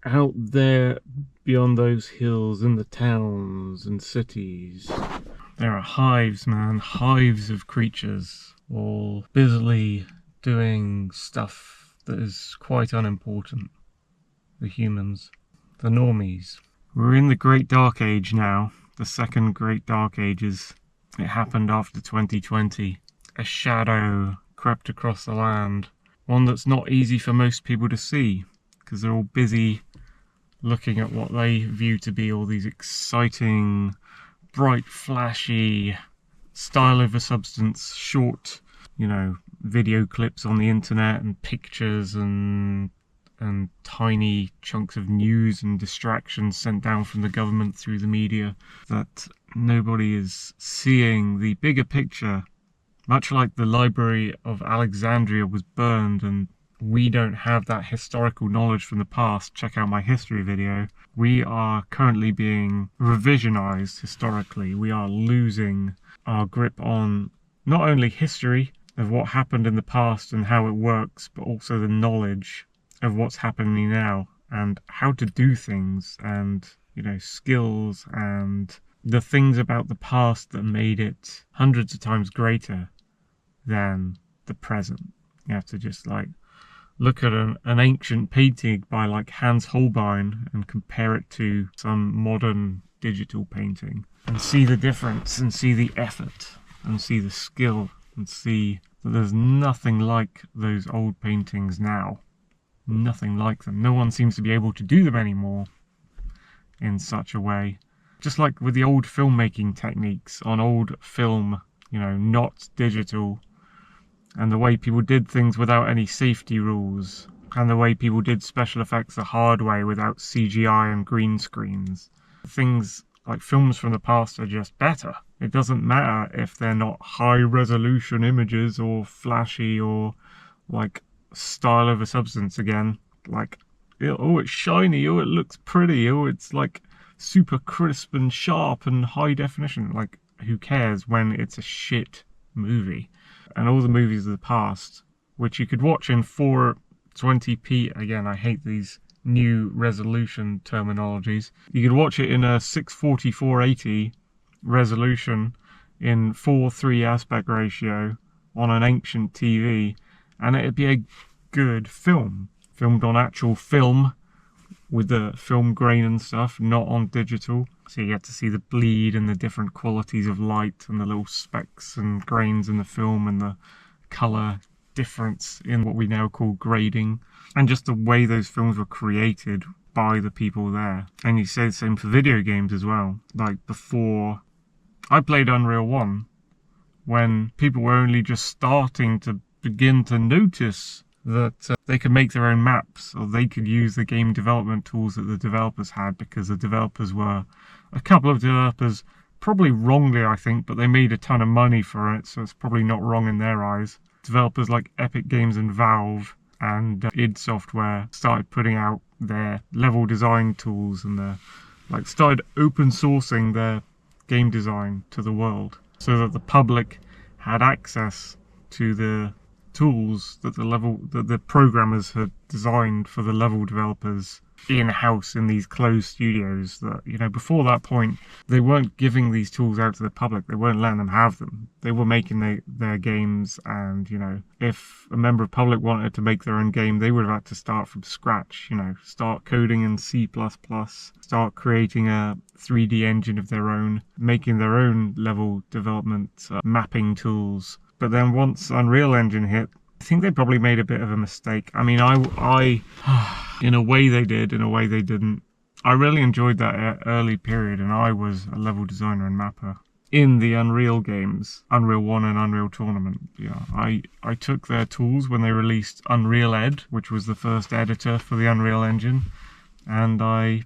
out there beyond those hills in the towns and cities, there are hives, man, hives of creatures, all busily doing stuff that is quite unimportant. The humans, the normies. We're in the Great Dark Age now, the second Great Dark Ages. It happened after 2020. A shadow crept across the land, one that's not easy for most people to see, because they're all busy looking at what they view to be all these exciting, bright, flashy, style over substance, short, video clips on the internet and pictures and tiny chunks of news and distractions sent down from the government through the media, that nobody is seeing the bigger picture. Much like the Library of Alexandria was burned and we don't have that historical knowledge from the past, check out my history video, we are currently being revisionized historically. We are losing our grip on not only history of what happened in the past and how it works, but also the knowledge of what's happening now and how to do things and, skills and the things about the past that made it hundreds of times greater than the present. You have to just look at an ancient painting by Hans Holbein and compare it to some modern digital painting and see the difference and see the effort and see the skill and see that there's nothing like those old paintings now. Nothing like them. No one seems to be able to do them anymore in such a way. Just like with the old filmmaking techniques on old film, not digital, and the way people did things without any safety rules, and the way people did special effects the hard way without CGI and green screens. Things like films from the past are just better. It doesn't matter if they're not high resolution images or flashy or style over substance again. It's shiny, it looks pretty, it's super crisp and sharp and high definition. Who cares when it's a shit movie? And all the movies of the past, which you could watch in 420p, again, I hate these new resolution terminologies. You could watch it in a 640 480 resolution in 4:3 aspect ratio on an ancient TV, and it'd be a good film, filmed on actual film with the film grain and stuff, not on digital. So you get to see the bleed and the different qualities of light and the little specks and grains in the film and the colour difference in what we now call grading, and just the way those films were created by the people there. And you say the same for video games as well. Before I played Unreal 1, when people were only just starting to begin to notice that they could make their own maps, or they could use the game development tools that the developers had, because the developers were, a couple of developers, probably wrongly I think, but they made a ton of money for it, so it's probably not wrong in their eyes. Developers like Epic Games and Valve and id Software started putting out their level design tools and started open sourcing their game design to the world, so that the public had access to the tools that the programmers had designed for the level developers in-house in these closed studios. That before that point they weren't giving these tools out to the public, they weren't letting them have them. They were making their games, and if a member of public wanted to make their own game, they would have had to start from scratch, start coding in C++, start creating a 3D engine of their own, making their own level development mapping tools. But then once Unreal Engine hit, I think they probably made a bit of a mistake. I mean, I in a way they did, in a way they didn't. I really enjoyed that early period, and I was a level designer and mapper in the Unreal games, Unreal 1 and Unreal Tournament. Yeah, I took their tools when they released Unreal Ed, which was the first editor for the Unreal Engine, and I,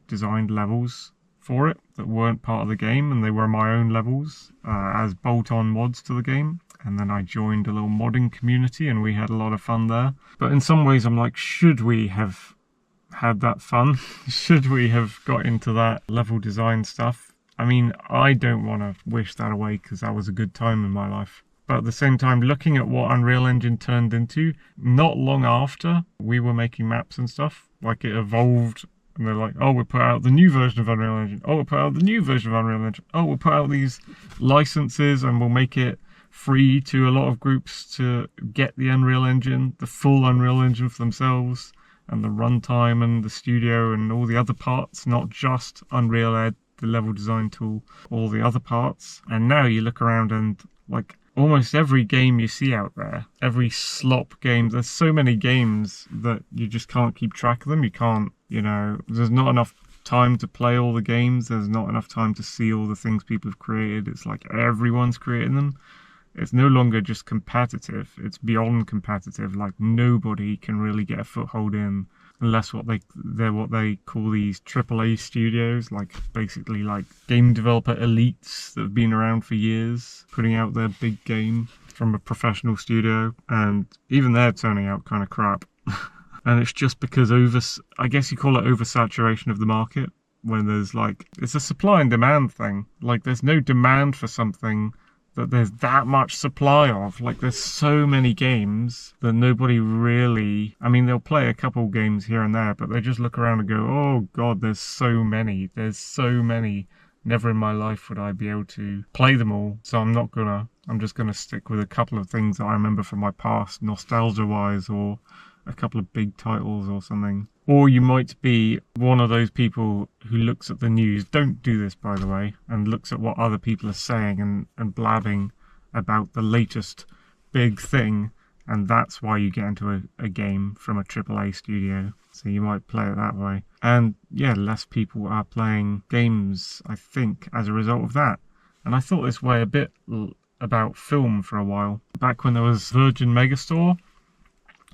designed levels for it that weren't part of the game, and they were my own levels as bolt-on mods to the game. And then I joined a little modding community and we had a lot of fun there. But in some ways I'm should we have had that fun? Should we have got into that level design stuff? I mean, I don't want to wish that away, because that was a good time in my life. But at the same time, looking at what Unreal Engine turned into, not long after we were making maps and stuff, like it evolved, and they're like, oh, we'll put out the new version of Unreal Engine. Oh, we'll put out the new version of Unreal Engine. Oh, we'll put out these licenses and we'll make it free to a lot of groups to get the Unreal Engine, the full Unreal Engine for themselves, and the runtime and the studio and all the other parts, not just Unreal Ed, the level design tool, all the other parts. And now you look around and like almost every game you see out there, every slop game, there's so many games that you just can't keep track of them. You can't, there's not enough time to play all the games. There's not enough time to see all the things people have created. It's like everyone's creating them. It's no longer just competitive. It's beyond competitive. Like nobody can really get a foothold in unless they're what they call these AAA studios, like basically like game developer elites that have been around for years, putting out their big game from a professional studio, and even they're turning out kind of crap. And it's just because I guess you call it oversaturation of the market, when there's like, it's a supply and demand thing. Like there's no demand for something that there's that much supply of. Like there's so many games that nobody really, they'll play a couple games here and there, but they just look around and go, oh god, there's so many, never in my life would I be able to play them all. So I'm just gonna stick with a couple of things that I remember from my past, nostalgia wise, or a couple of big titles or something. Or you might be one of those people who looks at the news, don't do this by the way, and looks at what other people are saying and blabbing about the latest big thing, and that's why you get into a game from a AAA studio. So you might play it that way. And yeah, less people are playing games, I think, as a result of that. And I thought this way a bit about film for a while. Back when there was Virgin Megastore,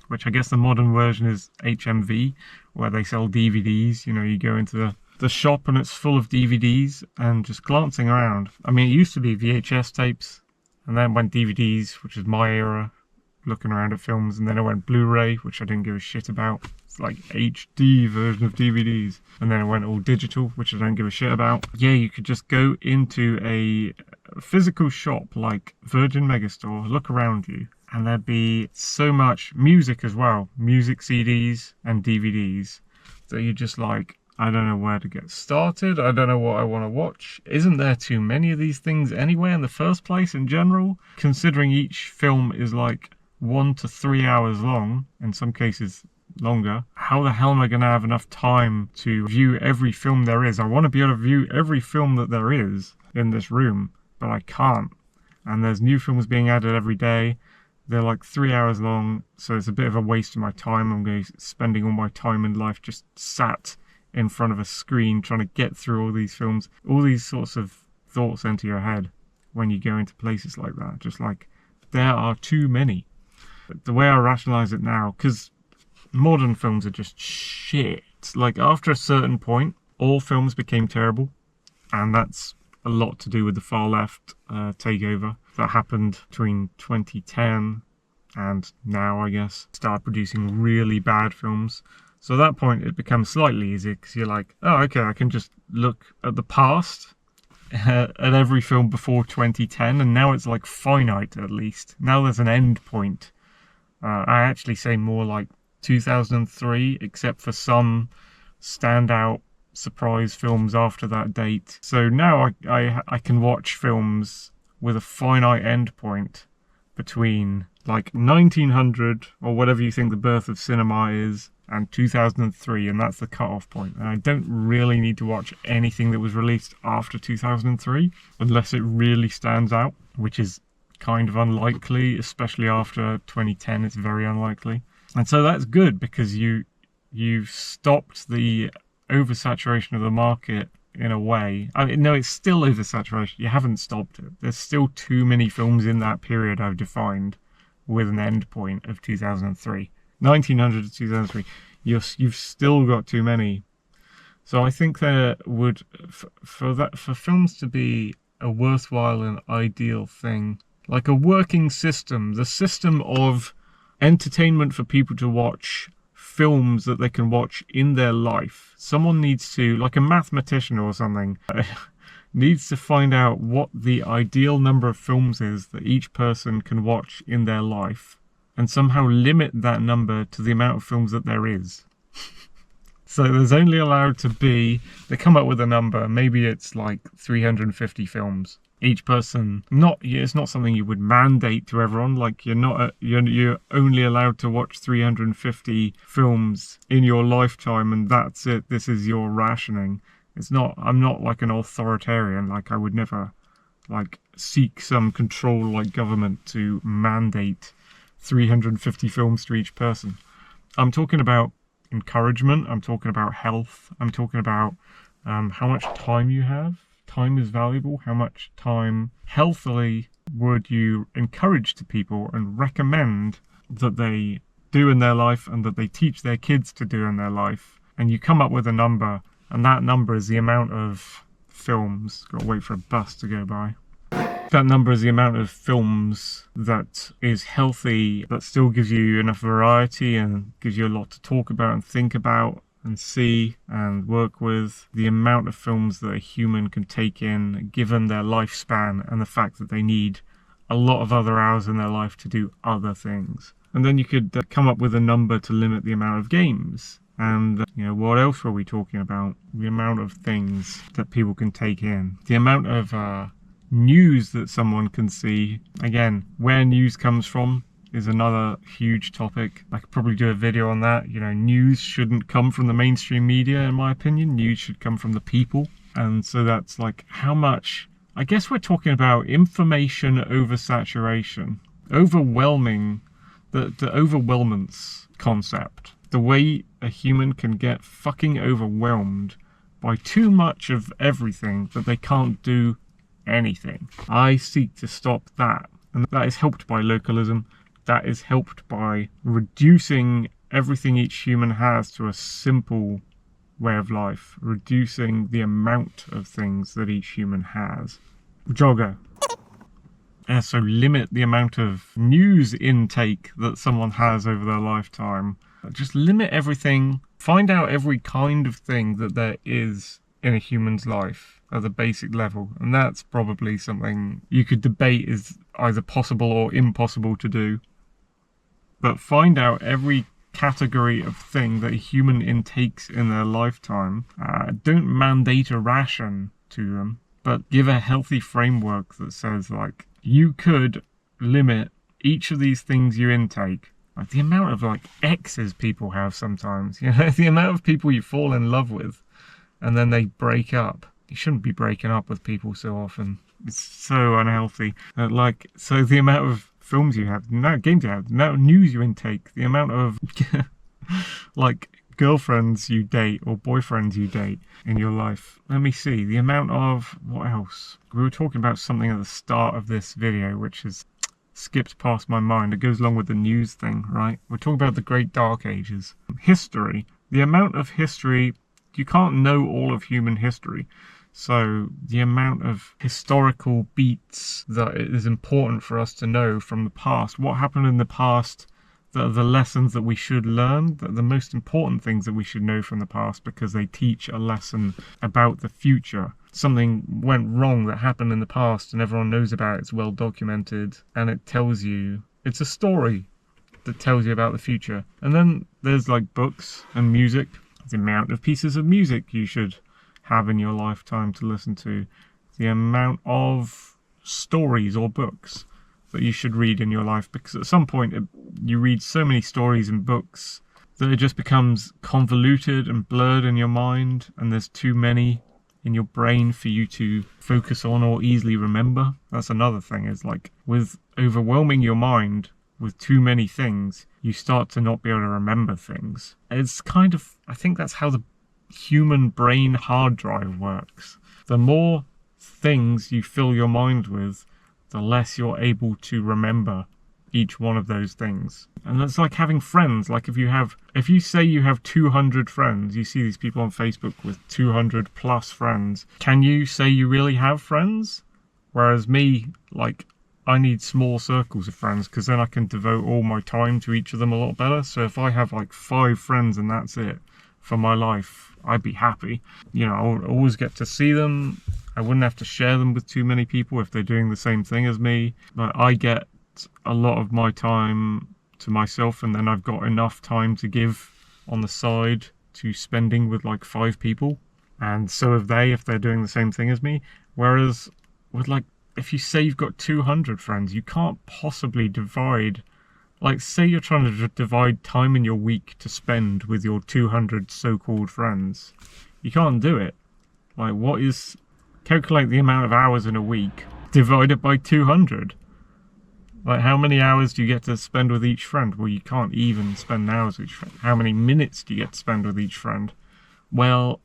which I guess the modern version is HMV, where they sell DVDs. You go into the shop and it's full of DVDs, and just glancing around. It used to be VHS tapes, and then went DVDs, which is my era, looking around at films, and then it went Blu-ray, which I didn't give a shit about. It's like HD version of DVDs. And then it went all digital, which I don't give a shit about. Yeah, you could just go into a physical shop like Virgin Megastore, look around you, and there'd be so much music as well, music CDs and DVDs, that you're just like, I don't know where to get started, I don't know what I want to watch. Isn't there too many of these things anyway in the first place in general? Considering each film is like 1 to 3 hours long, in some cases longer, how the hell am I going to have enough time to view every film there is? I want to be able to view every film that there is in this room, but I can't. And there's new films being added every day. They're like 3 hours long, so it's a bit of a waste of my time. I'm going to be spending all my time in life just sat in front of a screen trying to get through all these films. All these sorts of thoughts enter your head when you go into places like that. Just like, there are too many. But the way I rationalize it now, because modern films are just shit. Like after a certain point, all films became terrible, and that's a lot to do with the far left takeover that happened between 2010 and now, I guess. Started producing really bad films. So at that point it becomes slightly easier, because you're like, oh okay, I can just look at the past, at every film before 2010, and now it's like finite at least. Now there's an end point. I actually say more like 2003, except for some standout surprise films after that date. So now I can watch films with a finite end point between like 1900 or whatever you think the birth of cinema is and 2003, and that's the cut-off point. And I don't really need to watch anything that was released after 2003 unless it really stands out, which is kind of unlikely, especially after 2010. It's very unlikely. And so that's good, because you've stopped the oversaturation of the market in a way. No, it's still oversaturation. You haven't stopped it. There's still too many films in that period I've defined with an end point of 2003. 1900 to 2003. You've still got too many. So I think there would, for films to be a worthwhile and ideal thing, like a working system, the system of entertainment for people to watch films that they can watch in their life. Someone needs to, like a mathematician or something, needs to find out what the ideal number of films is that each person can watch in their life and somehow limit that number to the amount of films that there is. So there's only allowed to be, they come up with a number, maybe it's like 350 films. Each person, it's not something you would mandate to everyone, like you're only allowed to watch 350 films in your lifetime and that's it, this is your rationing. I'm not like an authoritarian, like I would never like seek some control like government to mandate 350 films to each person. I'm talking about encouragement, I'm talking about health, I'm talking about how much time you have. Time is valuable. How much time healthily would you encourage to people and recommend that they do in their life and that they teach their kids to do in their life? And you come up with a number, and that number is the amount of films. Got to wait for a bus to go by. That number is the amount of films that is healthy, that still gives you enough variety and gives you a lot to talk about and think about and see and work with. The amount of films that a human can take in, given their lifespan and the fact that they need a lot of other hours in their life to do other things. And then you could come up with a number to limit the amount of games. And what else were we talking about? The amount of things that people can take in. The amount of news that someone can see. Again, where news comes from is another huge topic. I could probably do a video on that. News shouldn't come from the mainstream media, in my opinion. News should come from the people. And so that's like how much, I guess we're talking about information oversaturation. Overwhelming, the overwhelmance concept. The way a human can get fucking overwhelmed by too much of everything that they can't do anything. I seek to stop that. And that is helped by localism. That is helped by reducing everything each human has to a simple way of life. Reducing the amount of things that each human has. Jogger. So limit the amount of news intake that someone has over their lifetime. Just limit everything. Find out every kind of thing that there is in a human's life at the basic level. And that's probably something you could debate is either possible or impossible to do. But find out every category of thing that a human intakes in their lifetime. Don't mandate a ration to them, but give a healthy framework that says, like, you could limit each of these things you intake. Like the amount of like exes people have sometimes, the amount of people you fall in love with and then they break up. You shouldn't be breaking up with people so often. It's so unhealthy. So the amount of films you have, the amount of games you have, the amount of news you intake, the amount of like girlfriends you date or boyfriends you date in your life. Let me see, the amount of, what else? We were talking about something at the start of this video, which has skipped past my mind. It goes along with the news thing, right? We're talking about the Great Dark Ages. History. The amount of history, you can't know all of human history. So the amount of historical beats that it is important for us to know from the past. What happened in the past, that are the lessons that we should learn, that are the most important things that we should know from the past because they teach a lesson about the future. Something went wrong that happened in the past and everyone knows about it, it's well documented, and it tells you, it's a story that tells you about the future. And then there's like books and music, the amount of pieces of music you should have in your lifetime to listen to, the amount of stories or books that you should read in your life, because at some point you read so many stories and books that it just becomes convoluted and blurred in your mind, and there's too many in your brain for you to focus on or easily remember. That's another thing, is like with overwhelming your mind with too many things, you start to not be able to remember things. It's kind of, I think that's how the human brain hard drive works. The more things you fill your mind with, the less you're able to remember each one of those things. And that's like having friends. Like if you say you have 200 friends, you see these people on Facebook with 200 plus friends. Can you say you really have friends? Whereas me, like, I need small circles of friends because then I can devote all my time to each of them a lot better. So if I have like 5 friends and that's it for my life, I'd be happy. I'll always get to see them. I wouldn't have to share them with too many people if they're doing the same thing as me. Like, I get a lot of my time to myself, and then I've got enough time to give on the side to spending with like 5 people, and so have they if they're doing the same thing as me. Whereas with like, if you say you've got 200 friends, you can't possibly divide, like, say you're trying to divide time in your week to spend with your 200 so-called friends. You can't do it. Like, calculate the amount of hours in a week, divide it by 200. Like, how many hours do you get to spend with each friend? Well, you can't even spend hours with each friend. How many minutes do you get to spend with each friend? Well,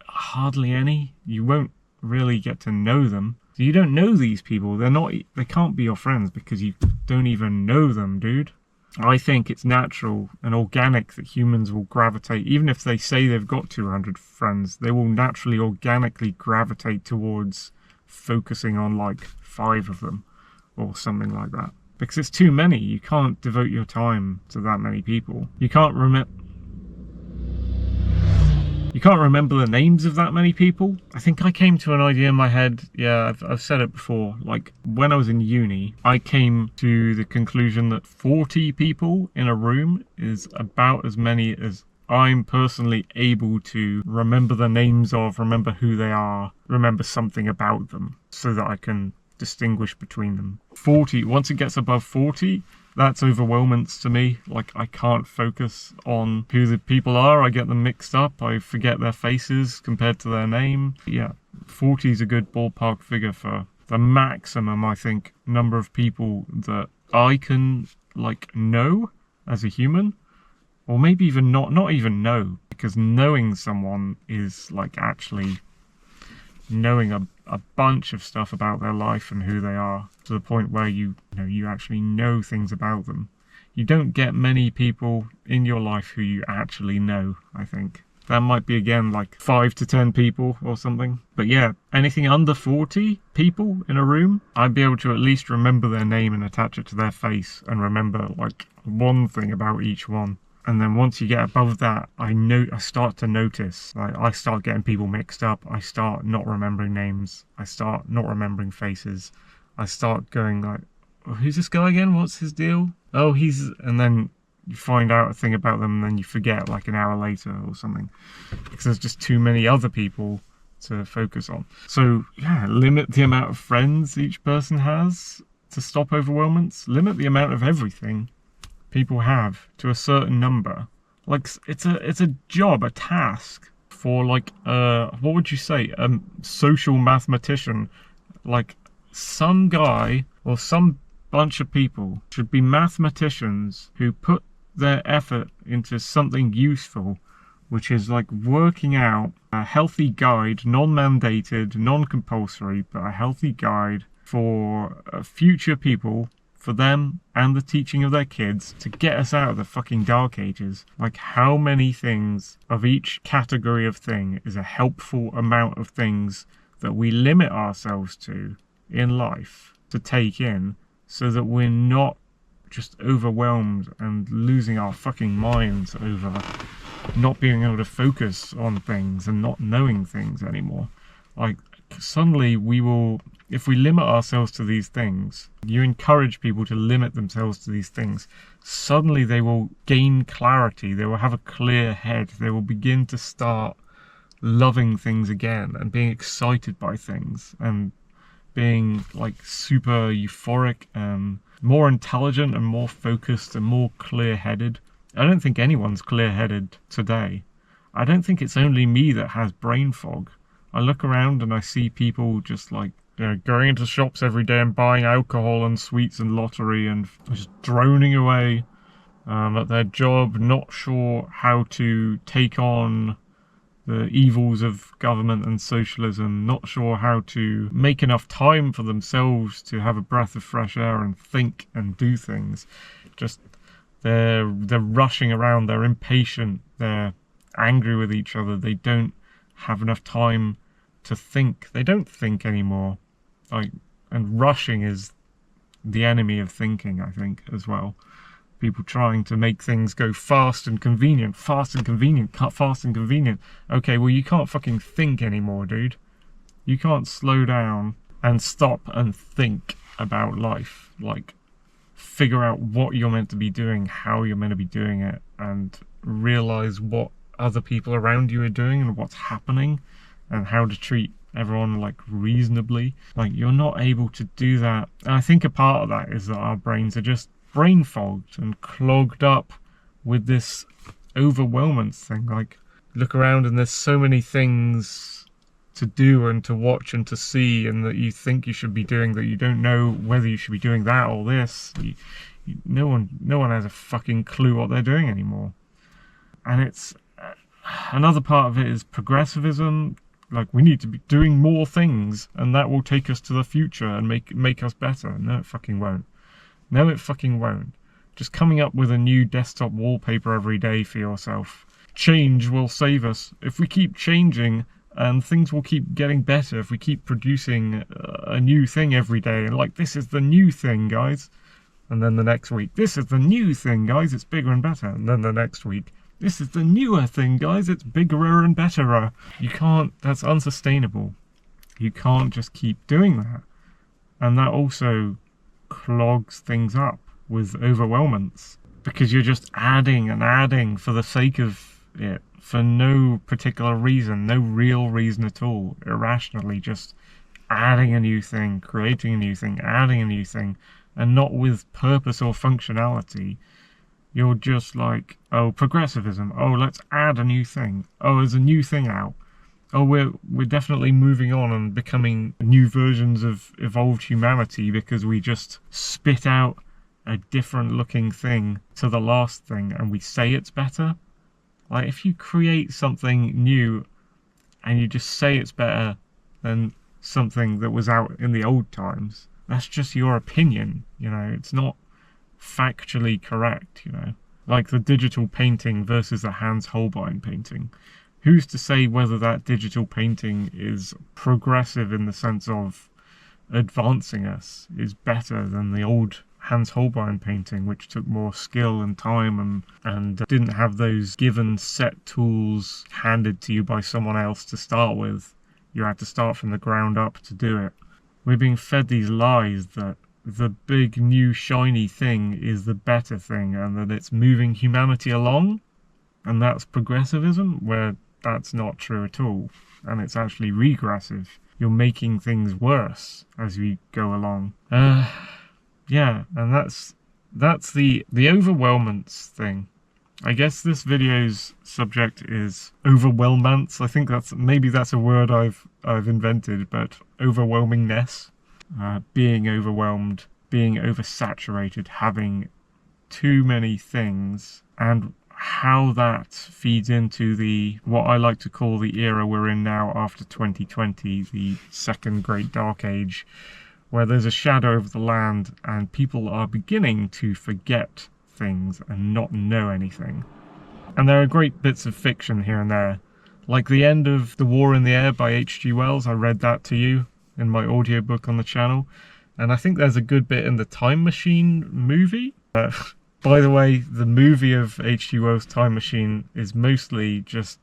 hardly any. You won't really get to know them. So you don't know these people. They can't be your friends because you don't even know them, dude. I think it's natural and organic that humans will gravitate, even if they say they've got 200 friends, they will naturally, organically gravitate towards focusing on like 5 of them or something like that. Because it's too many. You can't devote your time to that many people. You can't remember the names of that many people. I think I came to an idea in my head. Yeah, I've said it before. Like, when I was in uni, I came to the conclusion that 40 people in a room is about as many as I'm personally able to remember the names of, remember who they are, remember something about them, so that I can distinguish between them. 40, once it gets above 40, that's overwhelmance to me. Like, I can't focus on who the people are. I get them mixed up. I forget their faces compared to their name. Yeah, 40 is a good ballpark figure for the maximum, I think, number of people that I can, like, know as a human. Or maybe even not even know, because knowing someone is, like, actually knowing a bunch of stuff about their life and who they are, to the point where you actually know things about them. You don't get many people in your life who you actually know, I think. That might be, again, like 5 to 10 people or something. But yeah, anything under 40 people in a room, I'd be able to at least remember their name and attach it to their face and remember like one thing about each one. And then once you get above that, I start to notice, like, I start getting people mixed up. I start not remembering names. I start not remembering faces. I start going like, oh, who's this guy again? What's his deal? Oh, and then you find out a thing about them and then you forget like an hour later or something. Because there's just too many other people to focus on. So yeah, limit the amount of friends each person has to stop overwhelmance. Limit the amount of everything people have to a certain number. Like, it's a job, a task for, like, what would you say, a social mathematician. Like, some guy or some bunch of people should be mathematicians who put their effort into something useful, which is like working out a healthy guide, non-mandated, non-compulsory, but a healthy guide for future people, for them and the teaching of their kids, to get us out of the fucking dark ages. Like, how many things of each category of thing is a helpful amount of things that we limit ourselves to in life to take in, so that we're not just overwhelmed and losing our fucking minds over not being able to focus on things and not knowing things anymore. Like, suddenly we will, if we limit ourselves to these things, you encourage people to limit themselves to these things, suddenly they will gain clarity, they will have a clear head, they will begin to start loving things again and being excited by things and being like super euphoric and more intelligent and more focused and more clear-headed. I don't think anyone's clear-headed today. I don't think it's only me that has brain fog. I look around and I see people just like, going into shops every day and buying alcohol and sweets and lottery and just droning away at their job, not sure how to take on the evils of government and socialism, not sure how to make enough time for themselves to have a breath of fresh air and think and do things. Just they're rushing around, they're impatient, they're angry with each other, they don't have enough time to think. They don't think anymore. And rushing is the enemy of thinking, I think, as well. People trying to make things go fast and convenient, fast and convenient, cut fast and convenient. Okay, well, you can't fucking think anymore, dude. You can't slow down and stop and think about life. Like, figure out what you're meant to be doing, how you're meant to be doing it, and realize what other people around you are doing and what's happening and how to treat everyone like reasonably. Like, you're not able to do that. And I think a part of that is that our brains are just brain fogged and clogged up with this overwhelmance thing. Like, look around and there's so many things to do and to watch and to see, and that you think you should be doing, that you don't know whether you should be doing that or this. No one has a fucking clue what they're doing anymore. And it's another part of it is progressivism. Like, we need to be doing more things, and that will take us to the future and make us better. No, it fucking won't. No, it fucking won't. Just coming up with a new desktop wallpaper every day for yourself. Change will save us. If we keep changing, and things will keep getting better if we keep producing a new thing every day. And like, this is the new thing, guys. And then the next week, this is the new thing, guys. It's bigger and better. And then the next week, this is the newer thing, guys. It's bigger and betterer. You can't, that's unsustainable. You can't just keep doing that. And that also clogs things up with overwhelmance, because you're just adding and adding for the sake of it, for no particular reason, no real reason at all, irrationally, just adding a new thing, creating a new thing, adding a new thing, and not with purpose or functionality. You're just like, oh, progressivism, oh, let's add a new thing, oh, there's a new thing out, oh, we're definitely moving on and becoming new versions of evolved humanity because we just spit out a different looking thing to the last thing and we say it's better. Like, if you create something new and you just say it's better than something that was out in the old times, that's just your opinion, you know, it's not factually correct, you know. Like the digital painting versus the Hans Holbein painting. Who's to say whether that digital painting is progressive in the sense of advancing us, is better than the old Hans Holbein painting, which took more skill and time and didn't have those given set tools handed to you by someone else to start with. You had to start from the ground up to do it. We're being fed these lies that the big new shiny thing is the better thing and that it's moving humanity along, and that's progressivism, where that's not true at all, and it's actually regressive. You're making things worse as we go along. Yeah, and that's the overwhelmance thing. I guess this video's subject is overwhelmance. I think maybe that's a word I've invented, but overwhelmingness, being overwhelmed, being oversaturated, having too many things, and how that feeds into what I like to call the era we're in now after 2020, the second great dark age, where there's a shadow over the land and people are beginning to forget things and not know anything. And there are great bits of fiction here and there, like the end of The War in the Air by H.G. Wells. I read that to you in my audiobook on the channel, and I think there's a good bit in the Time Machine movie. By the way, the movie of H.G. Wells' Time Machine is mostly just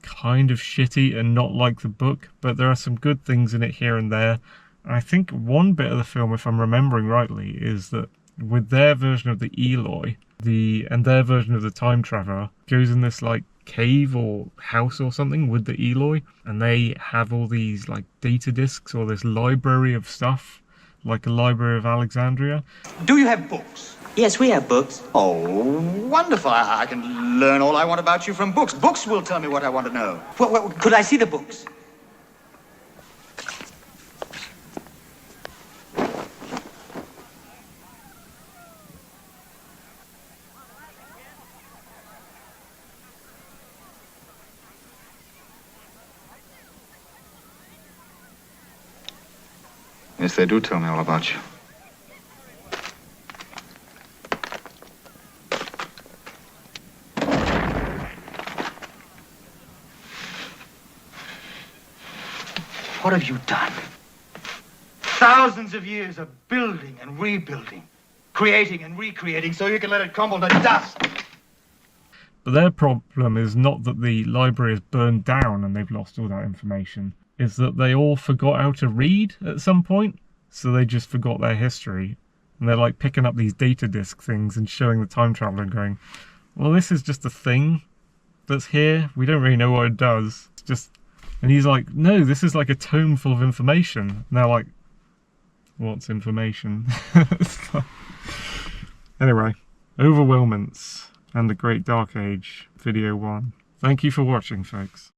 kind of shitty and not like the book, but there are some good things in it here and there. I think one bit of the film, if I'm remembering rightly, is that with their version of the Eloi, and their version of the Time Traveler goes in this like cave or house or something with the Eloi, and they have all these like data discs or this library of stuff, like a Library of Alexandria. Do you have books? Yes, we have books. Oh, wonderful. I can learn all I want about you from books. Books will tell me what I want to know. Well, could I see the books? Yes, they do tell me all about you. What have you done? Thousands of years of building and rebuilding, creating and recreating so you can let it crumble to dust. But their problem is not that the library is burned down and they've lost all that information. is that they all forgot how to read at some point, so they just forgot their history. And they're like picking up these data disk things and showing the time traveler and going, well, this is just a thing that's here. We don't really know what it does. It's just... And he's like, no, this is like a tome full of information. And they're like, what's information? Anyway, Overwhelmance and the Great Dark Age, video 1. Thank you for watching, folks.